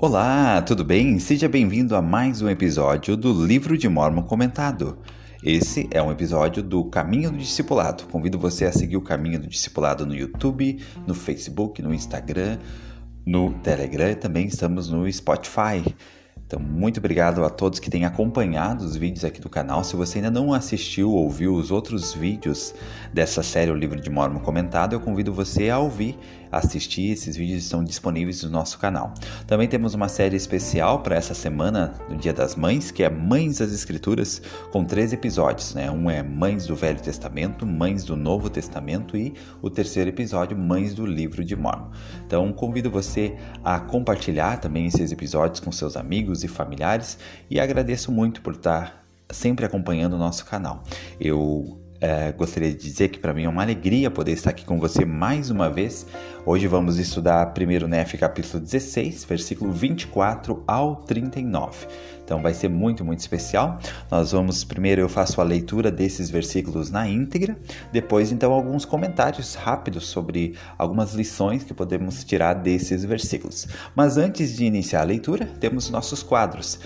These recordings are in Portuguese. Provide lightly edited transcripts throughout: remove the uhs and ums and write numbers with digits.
Olá, tudo bem? Seja bem-vindo a mais um episódio do Livro de Mórmon Comentado. Esse é um episódio do Caminho do Discipulado. Convido você a seguir o Caminho do Discipulado no YouTube, no Facebook, no Instagram, no Telegram e também estamos no Spotify. Então, muito obrigado a todos que têm acompanhado os vídeos aqui do canal. Se você ainda não assistiu ou ouviu os outros vídeos dessa série O Livro de Mórmon Comentado, eu convido você a ouvir, assistir. Esses vídeos estão disponíveis no nosso canal. Também temos uma série especial para essa semana, no Dia das Mães, que é Mães das Escrituras, com 3 episódios, né? Um é Mães do Velho Testamento, Mães do Novo Testamento e o terceiro episódio, Mães do Livro de Mórmon. Então, convido você a compartilhar também esses episódios com seus amigos e familiares e agradeço muito por estar sempre acompanhando o nosso canal. Eu gostaria de dizer que para mim é uma alegria poder estar aqui com você mais uma vez. Hoje vamos estudar 1 Nef capítulo 16, versículo 24 ao 39. Então vai ser muito especial. Primeiro eu faço a leitura desses versículos na íntegra, depois então alguns comentários rápidos sobre algumas lições que podemos tirar desses versículos. Mas antes de iniciar a leitura, temos nossos quadros,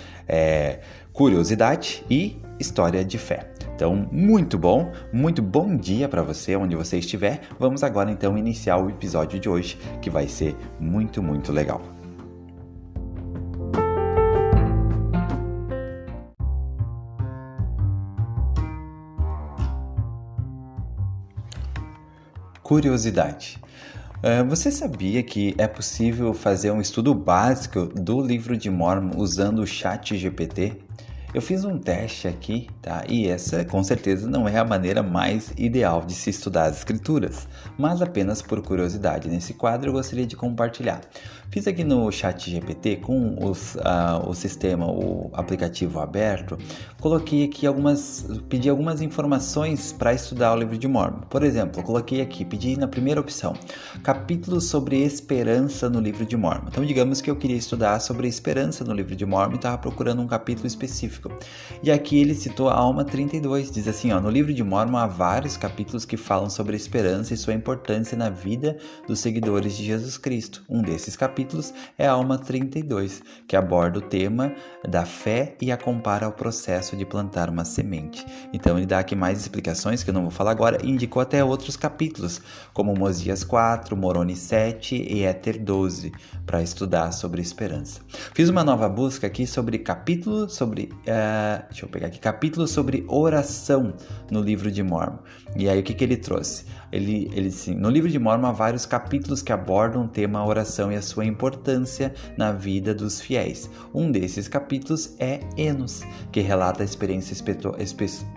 Curiosidade e História de Fé. Então, muito bom dia para você, onde você estiver. Vamos agora então iniciar o episódio de hoje, que vai ser muito legal. Curiosidade. Você sabia que é possível fazer um estudo básico do Livro de Mórmon usando o ChatGPT? Eu fiz um teste aqui, tá? E essa com certeza não é a maneira mais ideal de se estudar as escrituras, mas apenas por curiosidade nesse quadro eu gostaria de compartilhar. Fiz aqui no ChatGPT com o sistema, o aplicativo aberto, coloquei aqui pedi algumas informações para estudar o Livro de Mórmon. Por exemplo, pedi na primeira opção, capítulos sobre esperança no Livro de Mórmon. Então digamos que eu queria estudar sobre esperança no Livro de Mórmon e estava procurando um capítulo específico. E aqui ele citou a Alma 32, diz assim, no Livro de Mórmon há vários capítulos que falam sobre esperança e sua importância na vida dos seguidores de Jesus Cristo. Um desses capítulos é a Alma 32, que aborda o tema da fé e a compara ao processo de plantar uma semente. Então ele dá aqui mais explicações que eu não vou falar agora, e indicou até outros capítulos, como Mosias 4, Moroni 7 e Éter 12, para estudar sobre esperança. Fiz uma nova busca aqui sobre capítulo sobre oração no Livro de Mórmon. E aí o que ele trouxe? No Livro de Mórmon há vários capítulos que abordam o tema oração e a sua importância na vida dos fiéis. Um desses capítulos é Enos, que relata a experiência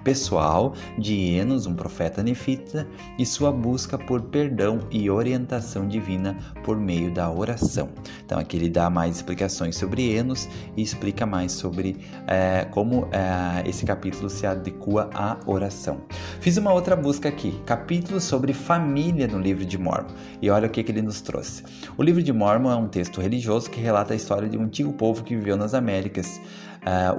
pessoal de Enos, um profeta nefita, e sua busca por perdão e orientação divina por meio da oração. Então aqui ele dá mais explicações sobre Enos e explica mais sobre como esse capítulo se adequa à oração. Fiz uma outra busca aqui, capítulos sobre família no Livro de Mórmon, e olha o que ele nos trouxe. O Livro de Mórmon é um texto religioso que relata a história de um antigo povo que viveu nas Américas.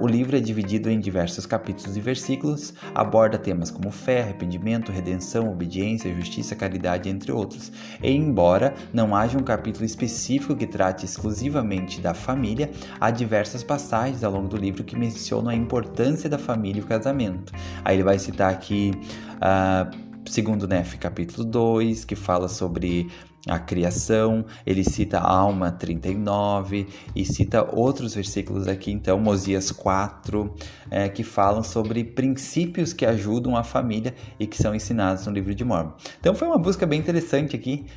O livro é dividido em diversos capítulos e versículos, aborda temas como fé, arrependimento, redenção, obediência, justiça, caridade, entre outros. E embora não haja um capítulo específico que trate exclusivamente da família, há diversas passagens ao longo do livro que mencionam a importância da família e o casamento. Aí ele vai citar aqui 2 Nef capítulo 2, que fala sobre a criação, ele cita Alma 39 e cita outros versículos aqui, então Mosias 4, que falam sobre princípios que ajudam a família e que são ensinados no Livro de Mórmon. Então foi uma busca bem interessante aqui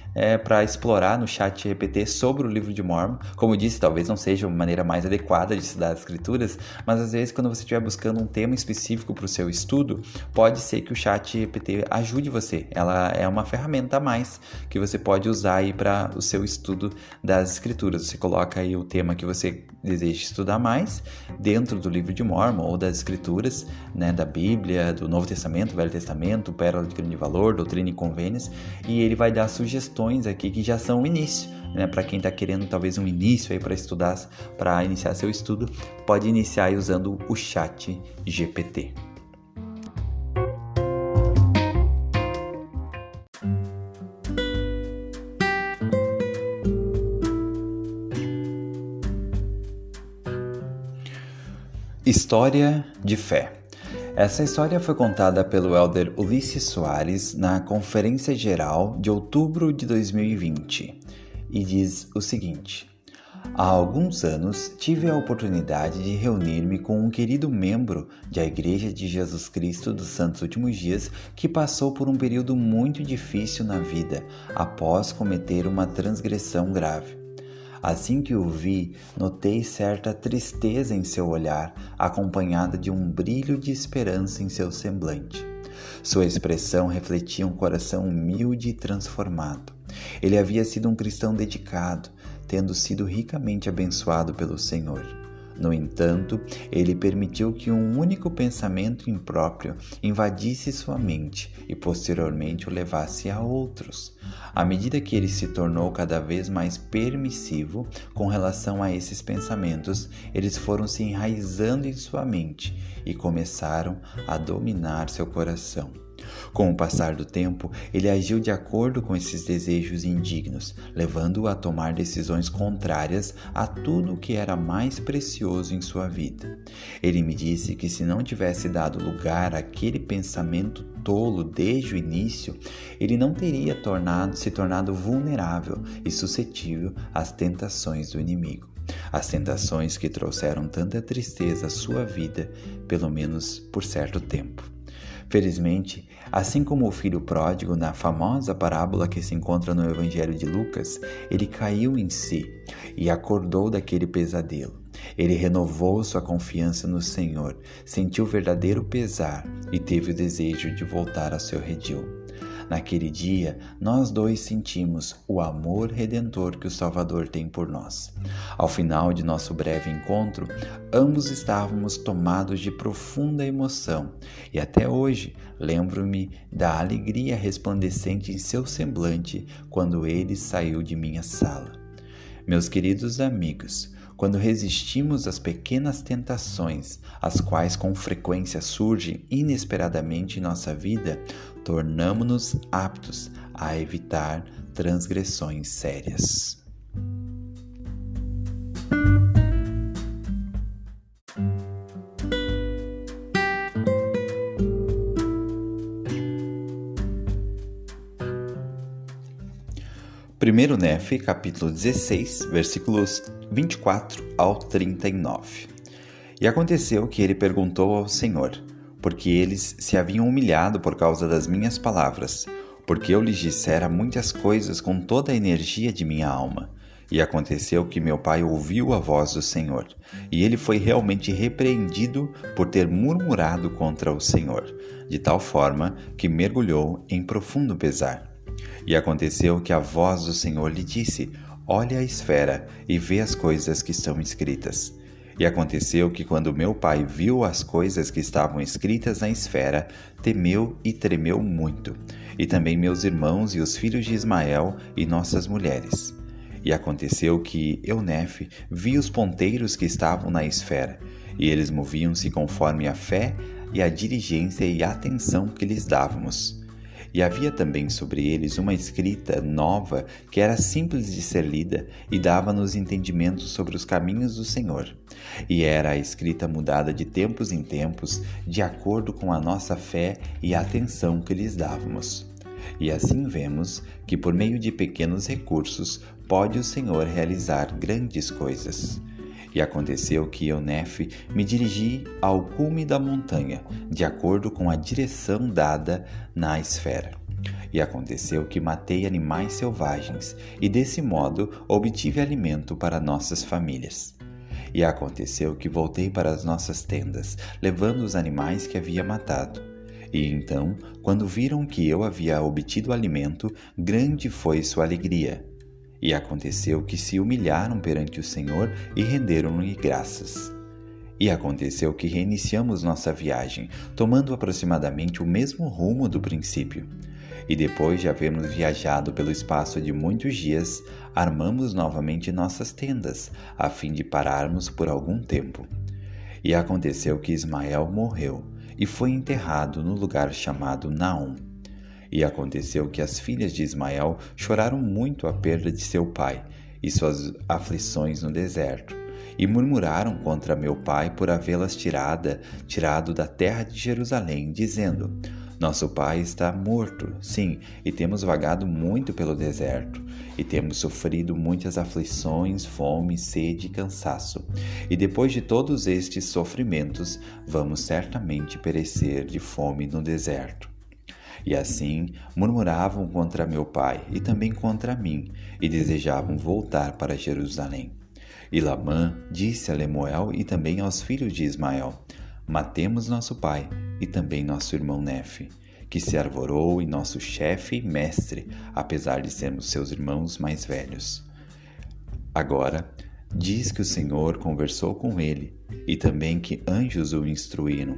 para explorar no ChatGPT sobre o Livro de Mórmon. Como eu disse, talvez não seja uma maneira mais adequada de estudar as escrituras, mas às vezes quando você estiver buscando um tema específico para o seu estudo, pode ser que o ChatGPT ajude você. Ela é uma ferramenta a mais que você pode usar aí para o seu estudo das escrituras. Você coloca aí o tema que você deseja estudar mais dentro do Livro de Mórmon ou das escrituras, né, da Bíblia, do Novo Testamento, Velho Testamento, Pérola de Grande Valor, Doutrina e Convênios, e ele vai dar sugestões aqui que já são o início, né, para quem está querendo talvez um início aí para estudar, para iniciar seu estudo, pode iniciar aí usando o ChatGPT. História de fé. Essa história foi contada pelo elder Ulisses Soares na Conferência Geral de outubro de 2020 e diz o seguinte: há alguns anos tive a oportunidade de reunir-me com um querido membro da Igreja de Jesus Cristo dos Santos Últimos Dias que passou por um período muito difícil na vida após cometer uma transgressão grave. Assim que o vi, notei certa tristeza em seu olhar, acompanhada de um brilho de esperança em seu semblante. Sua expressão refletia um coração humilde e transformado. Ele havia sido um cristão dedicado, tendo sido ricamente abençoado pelo Senhor. No entanto, ele permitiu que um único pensamento impróprio invadisse sua mente e posteriormente o levasse a outros. À medida que ele se tornou cada vez mais permissivo com relação a esses pensamentos, eles foram se enraizando em sua mente e começaram a dominar seu coração. Com o passar do tempo, ele agiu de acordo com esses desejos indignos, levando-o a tomar decisões contrárias a tudo o que era mais precioso em sua vida. Ele me disse que se não tivesse dado lugar àquele pensamento tolo desde o início, ele não teria se tornado vulnerável e suscetível às tentações do inimigo. As tentações que trouxeram tanta tristeza à sua vida, pelo menos por certo tempo. Felizmente, assim como o filho pródigo na famosa parábola que se encontra no Evangelho de Lucas, ele caiu em si e acordou daquele pesadelo. Ele renovou sua confiança no Senhor, sentiu verdadeiro pesar e teve o desejo de voltar ao seu redil. Naquele dia, nós dois sentimos o amor redentor que o Salvador tem por nós. Ao final de nosso breve encontro, ambos estávamos tomados de profunda emoção e até hoje lembro-me da alegria resplandecente em seu semblante quando ele saiu de minha sala. Meus queridos amigos, quando resistimos às pequenas tentações, as quais com frequência surgem inesperadamente em nossa vida, tornamo-nos aptos a evitar transgressões sérias. Primeiro Nefe, capítulo 16, versículos 24 ao 39. E aconteceu que ele perguntou ao Senhor, porque eles se haviam humilhado por causa das minhas palavras, porque eu lhes dissera muitas coisas com toda a energia de minha alma. E aconteceu que meu pai ouviu a voz do Senhor, e ele foi realmente repreendido por ter murmurado contra o Senhor, de tal forma que mergulhou em profundo pesar. E aconteceu que a voz do Senhor lhe disse: olha a esfera e vê as coisas que estão escritas. E aconteceu que quando meu pai viu as coisas que estavam escritas na esfera, temeu e tremeu muito, e também meus irmãos e os filhos de Ismael e nossas mulheres. E aconteceu que Eunefe viu os ponteiros que estavam na esfera, e eles moviam-se conforme a fé e a diligência e a atenção que lhes dávamos. E havia também sobre eles uma escrita nova que era simples de ser lida e dava-nos entendimento sobre os caminhos do Senhor. E era a escrita mudada de tempos em tempos, de acordo com a nossa fé e a atenção que lhes dávamos. E assim vemos que por meio de pequenos recursos pode o Senhor realizar grandes coisas. E aconteceu que Eunefe me dirigi ao cume da montanha, de acordo com a direção dada na esfera. E aconteceu que matei animais selvagens, e desse modo obtive alimento para nossas famílias. E aconteceu que voltei para as nossas tendas, levando os animais que havia matado. E então, quando viram que eu havia obtido alimento, grande foi sua alegria. E aconteceu que se humilharam perante o Senhor e renderam-lhe graças. E aconteceu que reiniciamos nossa viagem, tomando aproximadamente o mesmo rumo do princípio. E depois de havermos viajado pelo espaço de muitos dias, armamos novamente nossas tendas, a fim de pararmos por algum tempo. E aconteceu que Ismael morreu e foi enterrado no lugar chamado Naom. E aconteceu que as filhas de Ismael choraram muito a perda de seu pai e suas aflições no deserto. e murmuraram contra meu pai por havê-las tirado da terra de Jerusalém, dizendo: Nosso pai está morto, sim, e temos vagado muito pelo deserto, e temos sofrido muitas aflições, fome, sede e cansaço. E depois de todos estes sofrimentos, vamos certamente perecer de fome no deserto. E assim murmuravam contra meu pai e também contra mim, e desejavam voltar para Jerusalém. E Lamã disse a Lemuel e também aos filhos de Ismael: Matemos nosso pai e também nosso irmão Nefe, que se arvorou e nosso chefe e mestre, apesar de sermos seus irmãos mais velhos. Agora, diz que o Senhor conversou com ele e também que anjos o instruíram.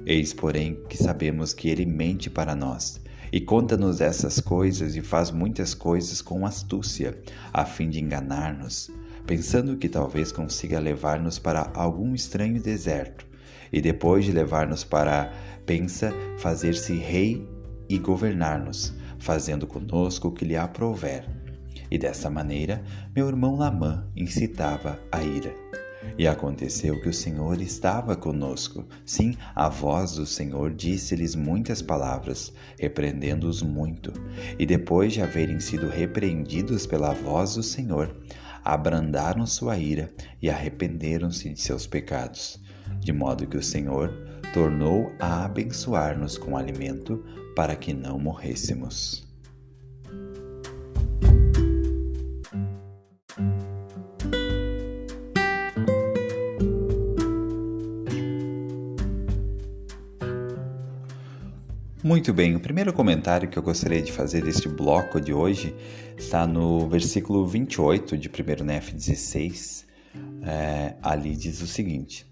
Eis, porém, que sabemos que ele mente para nós e conta-nos essas coisas e faz muitas coisas com astúcia, a fim de enganar-nos, pensando que talvez consiga levar-nos para algum estranho deserto, e depois de levar-nos pensa fazer-se rei e governar-nos, fazendo conosco o que lhe aprouver. E dessa maneira, meu irmão Lamã incitava a ira. E aconteceu que o Senhor estava conosco. Sim, a voz do Senhor disse-lhes muitas palavras, repreendendo-os muito. E depois de haverem sido repreendidos pela voz do Senhor, abrandaram sua ira e arrependeram-se de seus pecados. De modo que o Senhor tornou a abençoar-nos com alimento para que não morrêssemos. Muito bem, o primeiro comentário que eu gostaria de fazer deste bloco de hoje está no versículo 28 de 1 Nef 16. Ali diz o seguinte: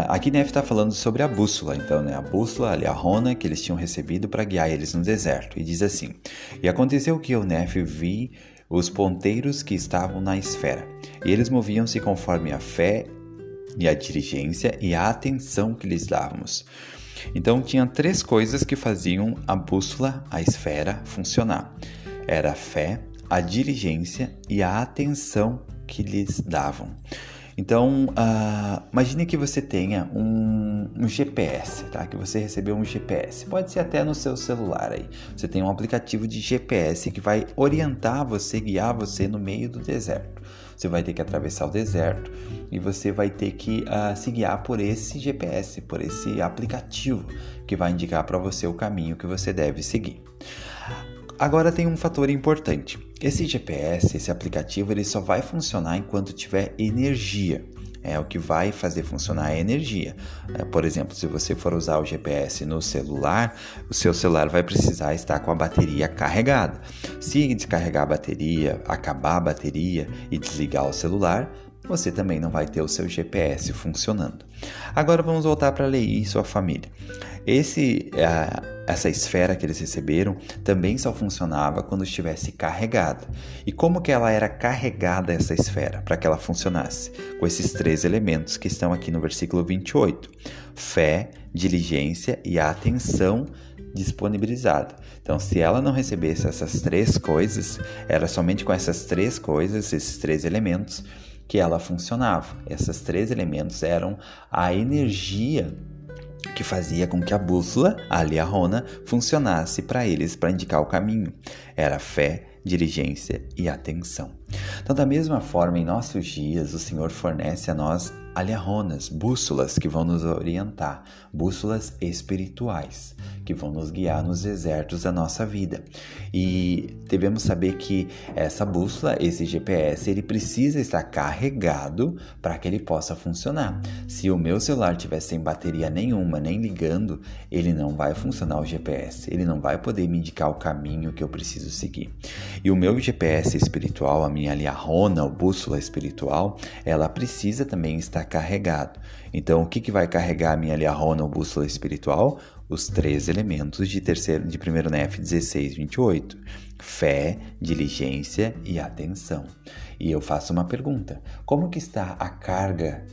aqui Nef está falando sobre a bússola, então, a bússola, ali a Rona, que eles tinham recebido para guiar eles no deserto. E diz assim: E aconteceu que eu, Nef, vi os ponteiros que estavam na esfera, e eles moviam-se conforme a fé e a diligência e a atenção que lhes dávamos. Então, tinha 3 coisas que faziam a bússola, a esfera, funcionar. Era a fé, a diligência e a atenção que lhes davam. Então, imagine que você tenha um GPS, tá? Que você recebeu um GPS. Pode ser até no seu celular aí. Você tem um aplicativo de GPS que vai orientar você, guiar você no meio do deserto. Você vai ter que atravessar o deserto e você vai ter que se guiar por esse GPS, por esse aplicativo que vai indicar para você o caminho que você deve seguir. Agora tem um fator importante. Esse GPS, esse aplicativo, ele só vai funcionar enquanto tiver energia. O que vai fazer funcionar é a energia. Por exemplo, se você for usar o GPS no celular, o seu celular vai precisar estar com a bateria carregada. Se descarregar a bateria, acabar a bateria e desligar o celular, você também não vai ter o seu GPS funcionando. Agora vamos voltar para Leí e sua família. Essa esfera que eles receberam também só funcionava quando estivesse carregada. E como que ela era carregada, essa esfera, para que ela funcionasse? Com esses 3 elementos que estão aqui no versículo 28. Fé, diligência e a atenção disponibilizada. Então, se ela não recebesse essas 3 coisas, era somente com essas 3 coisas, esses 3 elementos, que ela funcionava. Esses 3 elementos eram a energia que fazia com que a bússola, ali a Rona, funcionasse para eles, para indicar o caminho. Era fé, diligência e atenção. Então, da mesma forma, em nossos dias, o Senhor fornece a nós aliarronas, bússolas que vão nos orientar, bússolas espirituais, que vão nos guiar nos desertos da nossa vida. E devemos saber que essa bússola, esse GPS, ele precisa estar carregado para que ele possa funcionar. Se o meu celular estiver sem bateria nenhuma, nem ligando, ele não vai funcionar o GPS, ele não vai poder me indicar o caminho que eu preciso seguir. E o meu GPS espiritual, a minha aliarrona, ou bússola espiritual, ela precisa também estar carregado. Então, o que vai carregar a minha aliarrona ou bússola espiritual? Os 3 elementos de 1 Nef 16, 28. Fé, diligência e atenção. E eu faço uma pergunta. Como que está a carga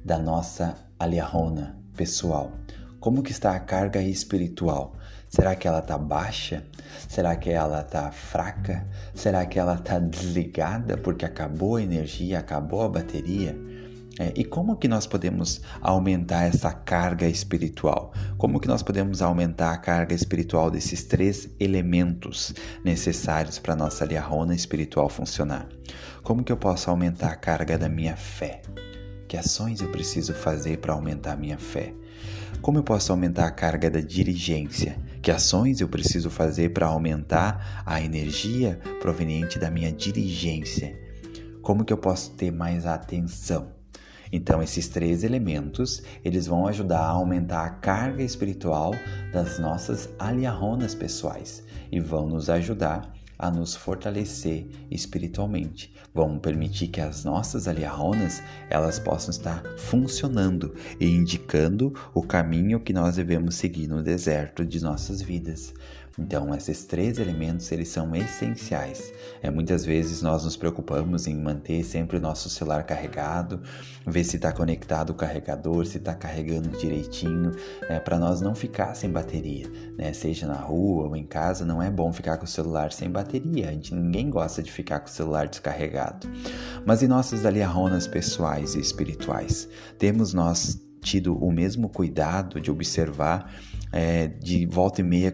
da nossa aliarrona pessoal? Como que está a carga espiritual? Será que ela está baixa? Será que ela está fraca? Será que ela está desligada porque acabou a energia, acabou a bateria? E como que nós podemos aumentar essa carga espiritual? Como que nós podemos aumentar a carga espiritual desses 3 elementos necessários para a nossa liahona espiritual funcionar? Como que eu posso aumentar a carga da minha fé? Que ações eu preciso fazer para aumentar a minha fé? Como eu posso aumentar a carga da diligência? Que ações eu preciso fazer para aumentar a energia proveniente da minha diligência? Como que eu posso ter mais atenção? Então, esses 3 elementos, eles vão ajudar a aumentar a carga espiritual das nossas aliahonas pessoais e vão nos ajudar a nos fortalecer espiritualmente. Vão permitir que as nossas aliahonas, elas possam estar funcionando e indicando o caminho que nós devemos seguir no deserto de nossas vidas. Então, esses 3 elementos, eles são essenciais. Muitas vezes nós nos preocupamos em manter sempre o nosso celular carregado, ver se está conectado o carregador, se está carregando direitinho, para nós não ficar sem bateria, né? Seja na rua ou em casa, não é bom ficar com o celular sem bateria. Ninguém gosta de ficar com o celular descarregado. Mas em nossas aliahonas pessoais e espirituais, temos nós tido o mesmo cuidado de observar, de volta e meia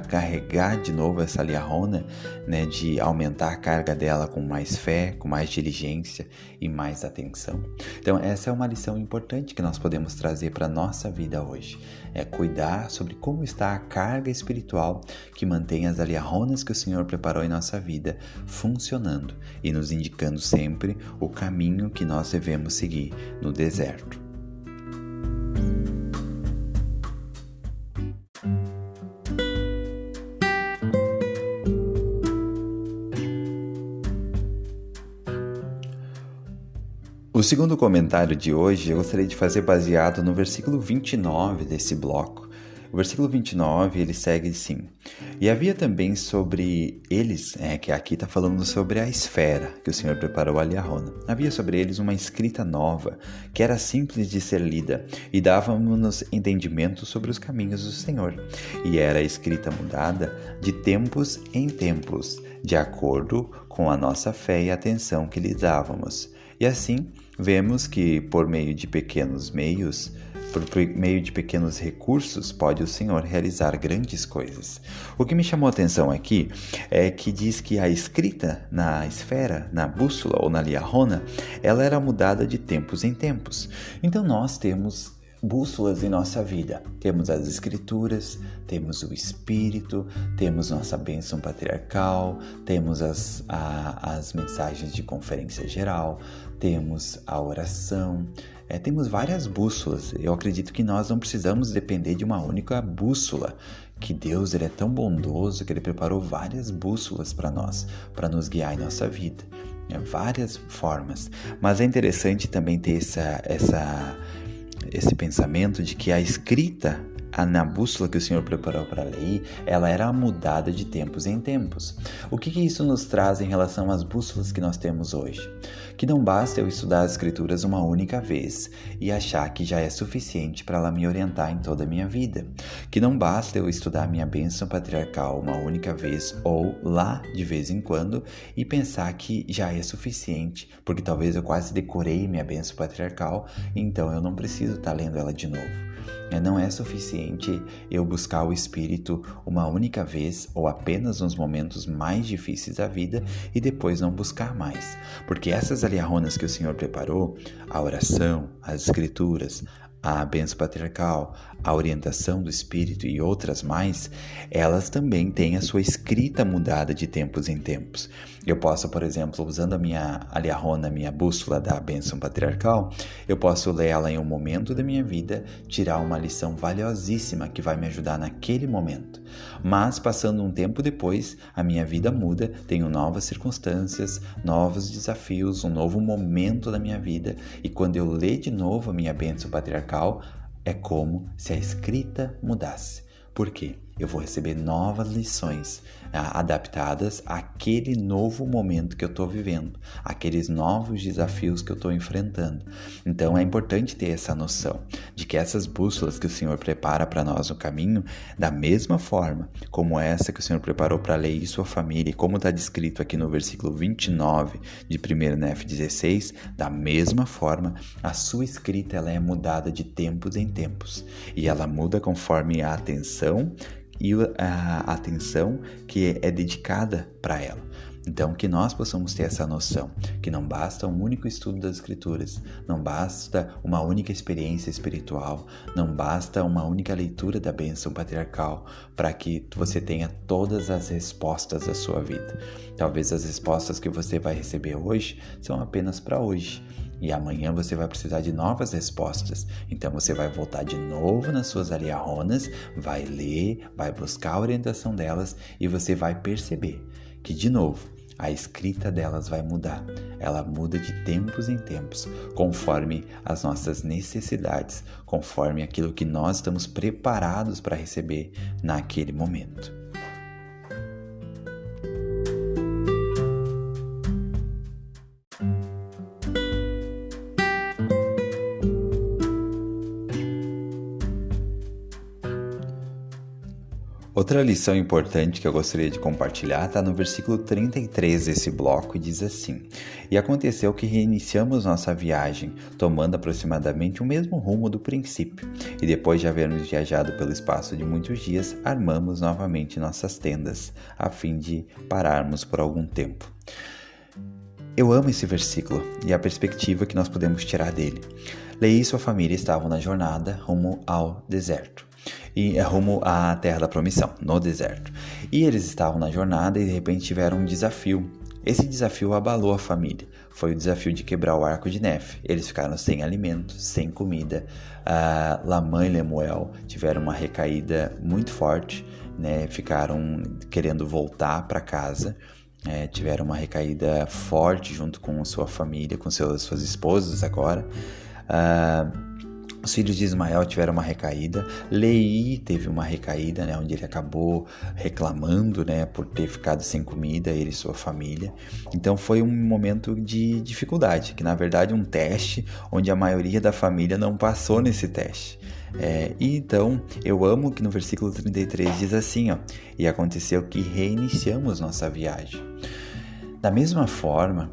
carregar de novo essa liahona, né, de aumentar a carga dela com mais fé, com mais diligência e mais atenção. Então essa é uma lição importante que nós podemos trazer para a nossa vida hoje. Cuidar sobre como está a carga espiritual que mantém as liahonas que o Senhor preparou em nossa vida funcionando e nos indicando sempre o caminho que nós devemos seguir no deserto. O segundo comentário de hoje eu gostaria de fazer baseado no versículo 29 desse bloco. O versículo 29, ele segue assim: E havia também sobre eles, que aqui está falando sobre a esfera que o Senhor preparou a liahona. Havia sobre eles uma escrita nova, que era simples de ser lida, e dava-nos entendimento sobre os caminhos do Senhor. E era escrita mudada de tempos em tempos, de acordo com a nossa fé e atenção que lhes dávamos. E assim, vemos que por meio de pequenos recursos, pode o Senhor realizar grandes coisas. O que me chamou a atenção aqui é que diz que a escrita na esfera, na bússola ou na liahona, ela era mudada de tempos em tempos. Então nós temos bússolas em nossa vida. Temos as escrituras, temos o Espírito, temos nossa bênção patriarcal, temos as mensagens de conferência geral, temos a oração, temos várias bússolas. Eu acredito que nós não precisamos depender de uma única bússola, que Deus ele é tão bondoso que Ele preparou várias bússolas para nós, para nos guiar em nossa vida. Várias formas. Mas é interessante também ter esse pensamento de que a escrita na bússola que o Senhor preparou para ler, ela era mudada de tempos em tempos. O que isso nos traz em relação às bússolas que nós temos hoje? Que não basta eu estudar as Escrituras uma única vez e achar que já é suficiente para ela me orientar em toda a minha vida. Que não basta eu estudar a minha bênção patriarcal uma única vez ou lá de vez em quando e pensar que já é suficiente, porque talvez eu quase decorei minha bênção patriarcal, então eu não preciso estar lendo ela de novo. Não é suficiente eu buscar o Espírito uma única vez ou apenas nos momentos mais difíceis da vida e depois não buscar mais. Porque essas liahonas que o Senhor preparou, a oração, as Escrituras, a bênção patriarcal, a orientação do Espírito e outras mais, elas também têm a sua escrita mudada de tempos em tempos. Eu posso, por exemplo, usando a minha liahona, a minha bússola da bênção patriarcal, eu posso ler ela em um momento da minha vida, tirar uma lição valiosíssima que vai me ajudar naquele momento. Mas, passando um tempo depois, a minha vida muda, tenho novas circunstâncias, novos desafios, um novo momento da minha vida, e quando eu ler de novo a minha bênção patriarcal, é como se a escrita mudasse. Por quê? eu vou receber novas lições adaptadas àquele novo momento que eu estou vivendo, aqueles novos desafios que eu estou enfrentando. Então é importante ter essa noção de que essas bússolas que o Senhor prepara para nós no caminho, da mesma forma como essa que o Senhor preparou para Leí e sua família, e como está descrito aqui no versículo 29 de 1 Nef 16, da mesma forma, a sua escrita ela é mudada de tempos em tempos, e ela muda conforme a atenção e a atenção que é dedicada para ela. Então, que nós possamos ter essa noção, que não basta um único estudo das Escrituras, não basta uma única experiência espiritual, não basta uma única leitura da bênção patriarcal para que você tenha todas as respostas da sua vida. Talvez as respostas que você vai receber hoje são apenas para hoje. E amanhã você vai precisar de novas respostas. Então você vai voltar de novo nas suas aliarronas, vai ler, vai buscar a orientação delas e você vai perceber que, de novo, a escrita delas vai mudar. Ela muda de tempos em tempos, conforme as nossas necessidades, conforme aquilo que nós estamos preparados para receber naquele momento. Outra lição importante que eu gostaria de compartilhar está no versículo 33 desse bloco e diz assim: E aconteceu que reiniciamos nossa viagem, tomando aproximadamente o mesmo rumo do princípio, e depois de havermos viajado pelo espaço de muitos dias, armamos novamente nossas tendas, a fim de pararmos por algum tempo. Eu amo esse versículo e a perspectiva que nós podemos tirar dele. Leí e sua família estavam na jornada rumo ao deserto. E rumo à terra da promissão, no deserto. E eles estavam na jornada e de repente tiveram um desafio. Esse desafio abalou a família. Foi o desafio de quebrar o arco de Nef. Eles ficaram sem alimento, sem comida. Lamã e Lemuel tiveram uma recaída muito forte, né? Ficaram querendo voltar para casa. Tiveram uma recaída forte junto com sua família, com suas esposas agora. Os filhos de Ismael tiveram uma recaída. Leí teve uma recaída, né, onde ele acabou reclamando, né, por ter ficado sem comida, ele e sua família. Então foi um momento de dificuldade, que na verdade um teste onde a maioria da família não passou nesse teste. E então eu amo que no versículo 33 diz assim, e aconteceu que reiniciamos nossa viagem. Da mesma forma,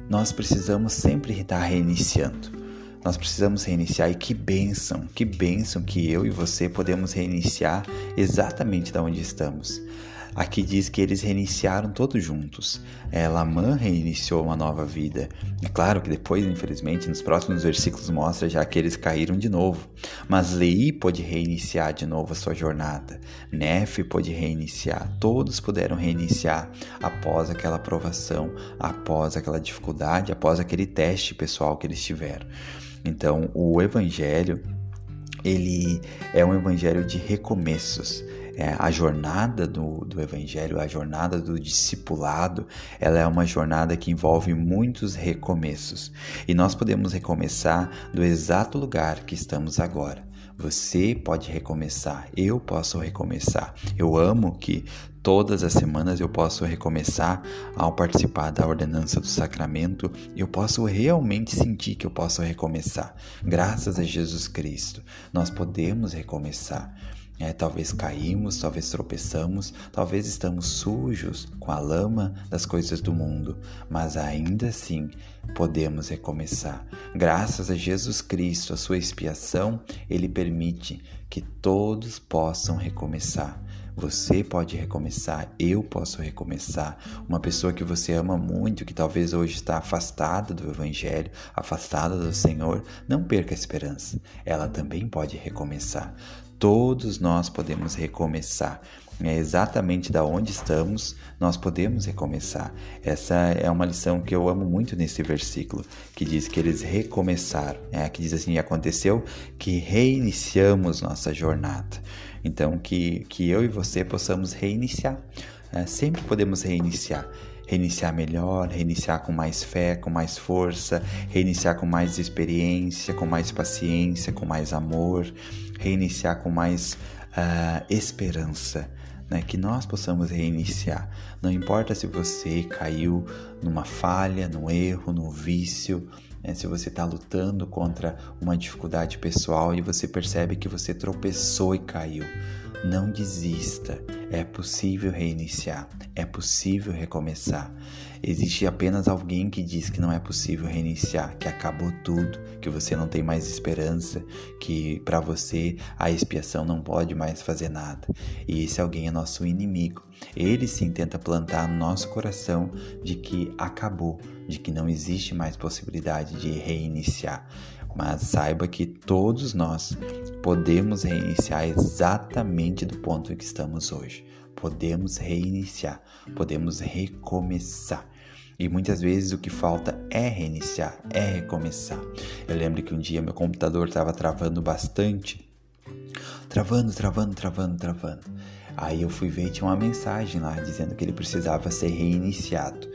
nós precisamos sempre estar reiniciando. Nós precisamos reiniciar, e que bênção que eu e você podemos reiniciar exatamente da onde estamos. Aqui diz que eles reiniciaram todos juntos. Lamã reiniciou uma nova vida. É claro que depois, infelizmente, nos próximos versículos mostra já que eles caíram de novo. Mas Leí pôde reiniciar de novo a sua jornada. Nef pôde reiniciar. Todos puderam reiniciar após aquela provação, após aquela dificuldade, após aquele teste pessoal que eles tiveram. Então, o Evangelho, ele é um Evangelho de recomeços. A jornada do Evangelho, a jornada do discipulado, ela é uma jornada que envolve muitos recomeços. E nós podemos recomeçar do exato lugar que estamos agora. Você pode recomeçar, eu posso recomeçar. Eu amo que todas as semanas eu posso recomeçar ao participar da ordenança do sacramento. Eu posso realmente sentir que eu posso recomeçar. Graças a Jesus Cristo, nós podemos recomeçar. Talvez caímos, talvez tropeçamos, talvez estamos sujos com a lama das coisas do mundo, mas ainda assim podemos recomeçar. Graças a Jesus Cristo, a sua expiação, Ele permite que todos possam recomeçar. Você pode recomeçar, eu posso recomeçar. Uma pessoa que você ama muito, que talvez hoje está afastada do Evangelho, afastada do Senhor, não perca a esperança. Ela também pode recomeçar. Todos nós podemos recomeçar. Exatamente da onde estamos, nós podemos recomeçar. Essa é uma lição que eu amo muito nesse versículo, que diz que eles recomeçaram. Que diz assim, aconteceu que reiniciamos nossa jornada. Então, que eu e você possamos reiniciar. Sempre podemos reiniciar. Reiniciar melhor, reiniciar com mais fé, com mais força, reiniciar com mais experiência, com mais paciência, com mais amor, reiniciar com mais esperança, né? Que nós possamos reiniciar. Não importa se você caiu numa falha, num erro, num vício, né? Se você está lutando contra uma dificuldade pessoal e você percebe que você tropeçou e caiu, não desista. É possível reiniciar, é possível recomeçar. Existe apenas alguém que diz que não é possível reiniciar, que acabou tudo, que você não tem mais esperança, que para você a expiação não pode mais fazer nada. E esse alguém é nosso inimigo. Ele sim tenta plantar no nosso coração de que acabou, de que não existe mais possibilidade de reiniciar. Mas saiba que todos nós podemos reiniciar exatamente do ponto em que estamos hoje. Podemos reiniciar, podemos recomeçar. E muitas vezes o que falta é reiniciar, é recomeçar. Eu lembro que um dia meu computador estava travando bastante. Travando. Aí eu fui ver e tinha uma mensagem lá dizendo que ele precisava ser reiniciado.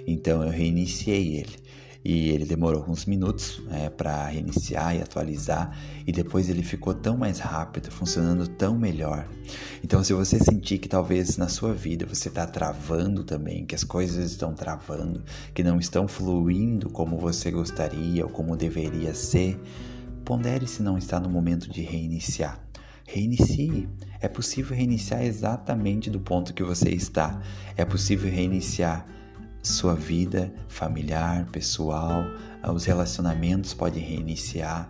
Então eu reiniciei ele. E ele demorou uns minutos para reiniciar e atualizar, e depois ele ficou tão mais rápido, funcionando tão melhor. Então, se você sentir que talvez na sua vida você está travando também, que as coisas estão travando, que não estão fluindo como você gostaria ou como deveria ser, pondere se não está no momento de reiniciar. Reinicie. É possível reiniciar exatamente do ponto que você está. É possível reiniciar sua vida familiar, pessoal, os relacionamentos podem reiniciar,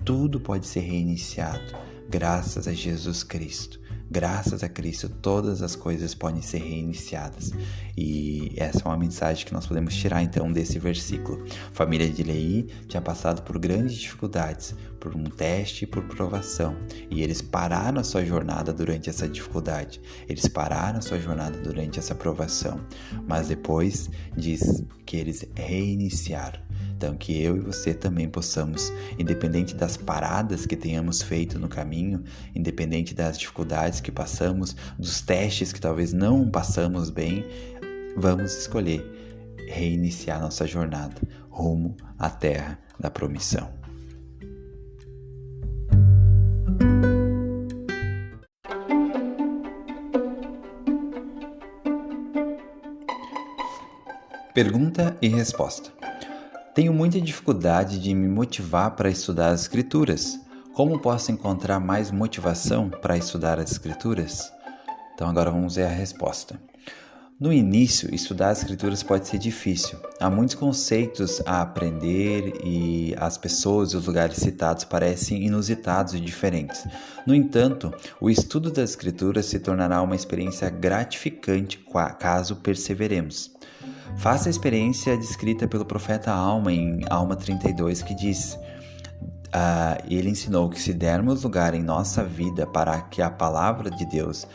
tudo pode ser reiniciado, graças a Jesus Cristo. Graças a Cristo, todas as coisas podem ser reiniciadas. E essa é uma mensagem que nós podemos tirar então desse versículo. A família de Leí tinha passado por grandes dificuldades, por um teste e por provação. E eles pararam a sua jornada durante essa dificuldade. Eles pararam a sua jornada durante essa provação. Mas depois diz que eles reiniciaram. Então, que eu e você também possamos, independente das paradas que tenhamos feito no caminho, independente das dificuldades que passamos, dos testes que talvez não passamos bem, vamos escolher reiniciar nossa jornada rumo à terra da promissão. Pergunta e resposta. Tenho muita dificuldade de me motivar para estudar as Escrituras. Como posso encontrar mais motivação para estudar as Escrituras? Então agora vamos ver a resposta. No início, estudar as Escrituras pode ser difícil. Há muitos conceitos a aprender e as pessoas e os lugares citados parecem inusitados e diferentes. No entanto, o estudo das Escrituras se tornará uma experiência gratificante caso perseveremos. Faça a experiência descrita pelo profeta Alma em Alma 32, que diz: ele ensinou que se dermos lugar em nossa vida para a palavra de Deus,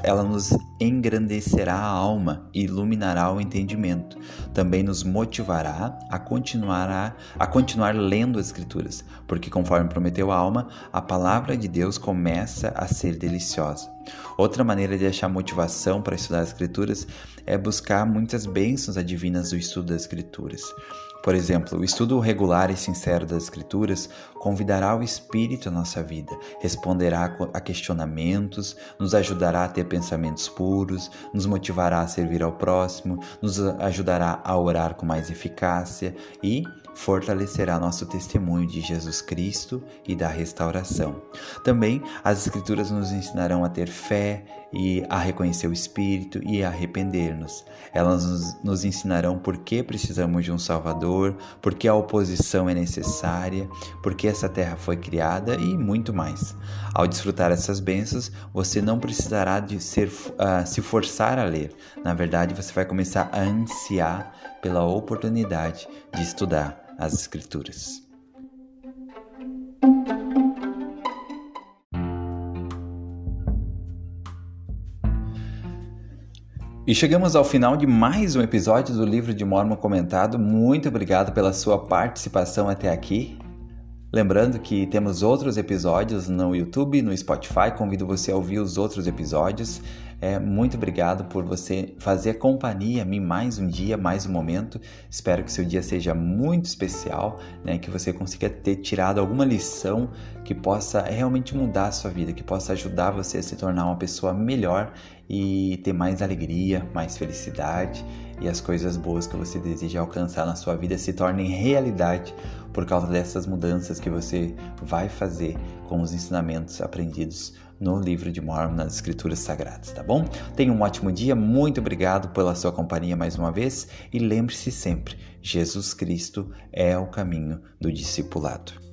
ela nos engrandecerá a alma e iluminará o entendimento. Também nos motivará a continuar lendo as Escrituras, porque conforme prometeu a alma, a palavra de Deus começa a ser deliciosa. Outra maneira de achar motivação para estudar as Escrituras é buscar muitas bênçãos divinas do estudo das Escrituras. Por exemplo, o estudo regular e sincero das Escrituras convidará o Espírito à nossa vida, responderá a questionamentos, nos ajudará a ter pensamentos puros, nos motivará a servir ao próximo, nos ajudará a orar com mais eficácia e fortalecerá nosso testemunho de Jesus Cristo e da restauração. Também as Escrituras nos ensinarão a ter fé e a reconhecer o Espírito e a arrepender-nos. Elas nos ensinarão por que precisamos de um Salvador, por que a oposição é necessária, por que essa terra foi criada e muito mais. Ao desfrutar essas bênçãos, você não precisará de se forçar a ler. Na verdade, você vai começar a ansiar pela oportunidade de estudar as Escrituras. E chegamos ao final de mais um episódio do Livro de Mórmon Comentado. Muito obrigado pela sua participação até aqui. Lembrando que temos outros episódios no YouTube, no Spotify. Convido você a ouvir os outros episódios. Muito obrigado por você fazer companhia a mim mais um dia, mais um momento. Espero que seu dia seja muito especial, né? Que você consiga ter tirado alguma lição que possa realmente mudar a sua vida, que possa ajudar você a se tornar uma pessoa melhor e ter mais alegria, mais felicidade, e as coisas boas que você deseja alcançar na sua vida se tornem realidade por causa dessas mudanças que você vai fazer com os ensinamentos aprendidos no livro de Mórmon, nas escrituras sagradas, tá bom? Tenha um ótimo dia, muito obrigado pela sua companhia mais uma vez, e lembre-se sempre, Jesus Cristo é o caminho do discipulado.